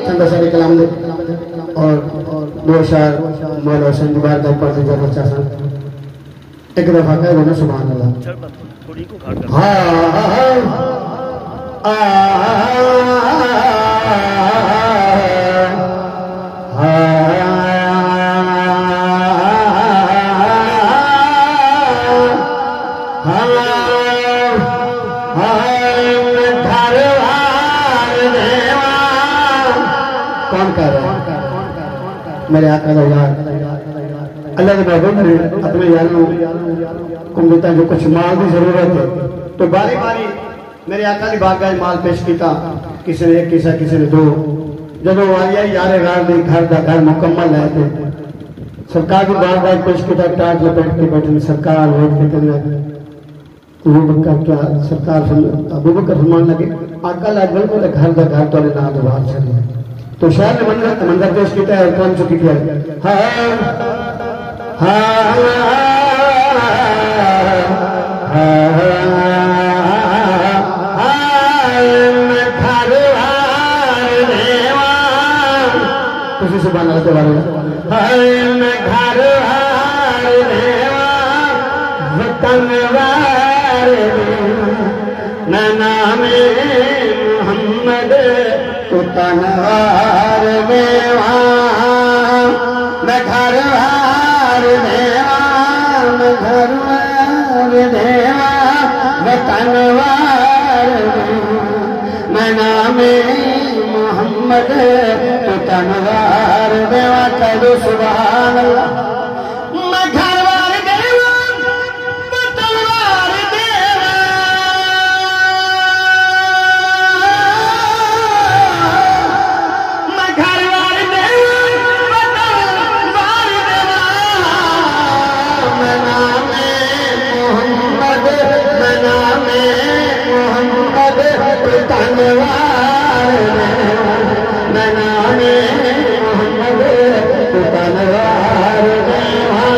चंदा सारे कलाम दे और दो शार मौला हुसैन की बारगाह पर जा बच्चा सा एक दफा कह बोलो सुभान अल्लाह। कौन कह रहा है? मेरे आका का यार अल्लाह के महबूब ने अपने यारों को देता जो कुछ माल की जरूरत है तो बारी बारी मेरे आका की बारगाह माल पेश किया। किसी ने एक किसा किसी ने दो। जब वालिया यारे घर का घर मुकम्मल है थे सरकार की बारगाह पेश किया। टाट लपेट के बैठे सरकार वोट के कहने अबू बकर क्या सरकार अबू बकर फरमान लगे आका ला बिल्कुल घर का घर तो ना बाहर चले तो शायद मंजर पेश किया है कौन चुकी किया से बना के बारे में घर वतन नाम मोहम्मद तो तनवार देवा मैं घर देवा वतनवार मैं नाम मोहम्मद तो तनवार देवा कह दो सुभान अल्लाह। मैं घरवार देवा तलवार देवा मैं घरवार देवा तलवार देवा मैं नाम मोहम्मद मैं नाम मोहम्मद तो तनवार देवा मैं नाम मोहम्मद तो तलवार देवा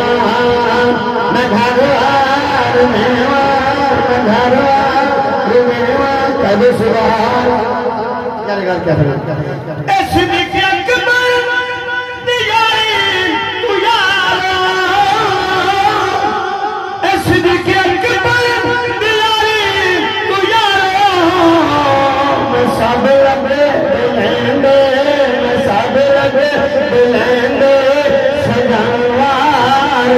मैं घरवार देवा कद सुभान क्या सब बुलंदे सजावार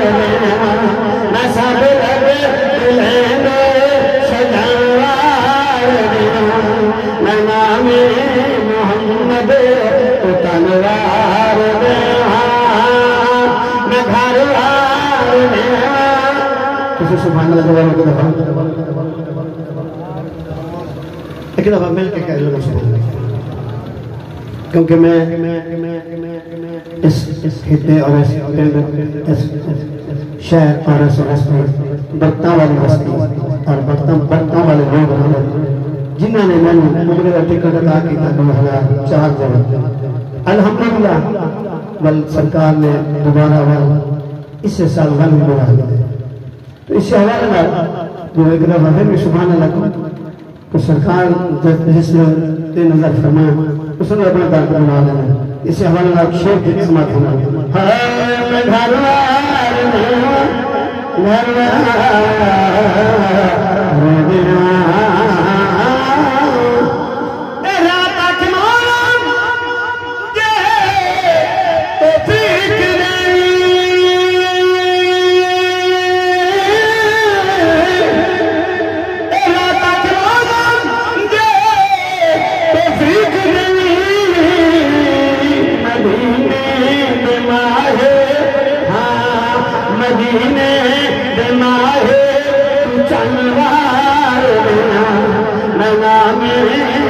मैं सब बुलंदे सजावार मैं नाम मोहम्मद तो तलवार देवा मैं घरवार देवा किसी सुभान अल्लाह एक दफा मिल के कह लो सुभान अल्लाह क्योंकि मैं इस खिते और इस शहर और इस बर्ता वाली बस्ती और बर्ता वाले लोग जिन्होंने मैंने मुझे टिकट अदा किया 2004 जगह अल्हम्दुलिल्लाह वल सरकार ने दोबारा वल इस साल वन बुला तो इस हवाले जो एक दफा फिर भी सुभान अल्लाह तो सरकार जिसने 3000 फरमाया उसने अपना दर बना लेना। इसे हमारे नाम शेख की समाप्त होना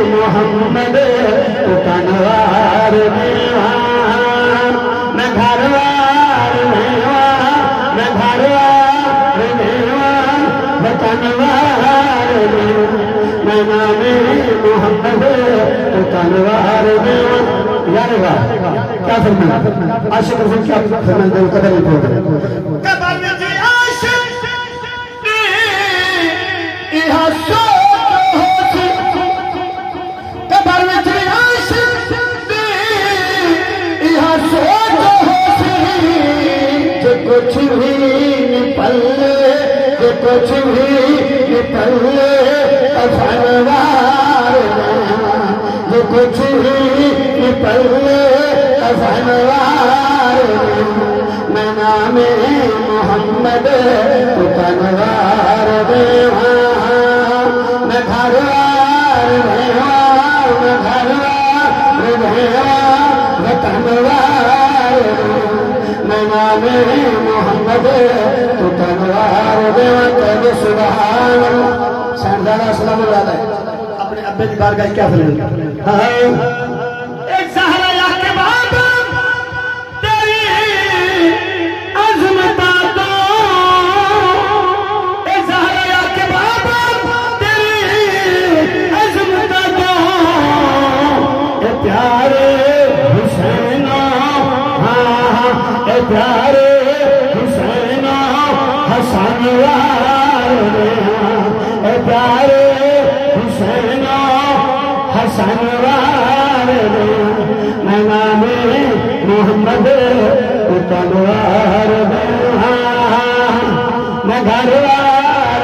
मोहम्मद तो तनवार देवा मैं घरवार देवा मैं घरवार देवा तनवार मैं नाम मोहम्मद तो तनवार देवा। यार क्या फरमाना आशिक रसूल क्या फरमाते हैं कदर नहीं पड़ता कुछ भी पल्ले कफनवार जो कुछ भी पल्ले कफनवार मैं नामे मोहम्मद तनवार दे मैं घरवार मैं घरवार मैं तनवार मैं नामे मोहम्मद तनवार दे कहते सुभान शानदार सलाम है अपने अब्बे की बारगाह क्या फल प्यारे हुसैना हसन वाले प्यारे हुसैना हसन वाले मैं नामे मोहम्मद तनवार मैं घरवार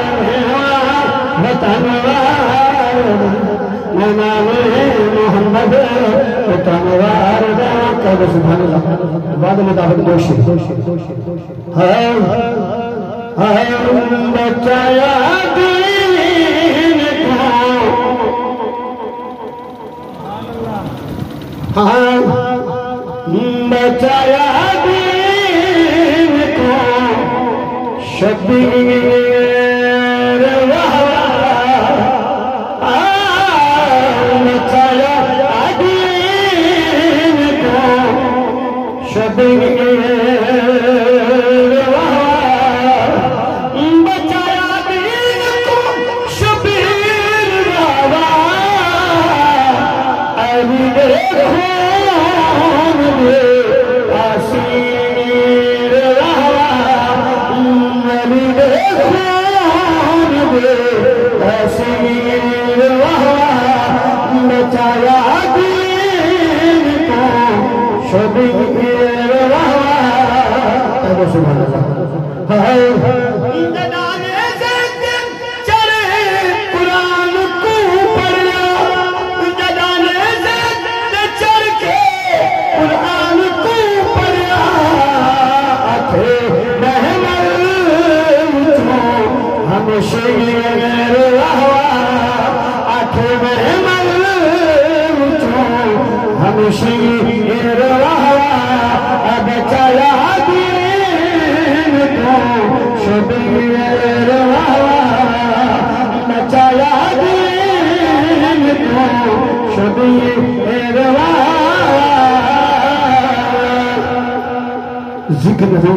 मैं तनवार मैं नामे मोहम्मद तनवार सुभान अल्लाह बाद मुताबिक दोषी बचाया दीन को बचाया दीन को शबीर बचाया दीन को शबीर बाबा अली खून में आसीर अली खून में आसीर बचाया दीन को शबीर सुभान चढ़े कुरान को पढ़ा जदाने से चढ़ के कुरान को पढ़ा थे महमल हम शेर आठे महमल हम शेर बचाया शबीर बचाया दीन को शबीर जिक्र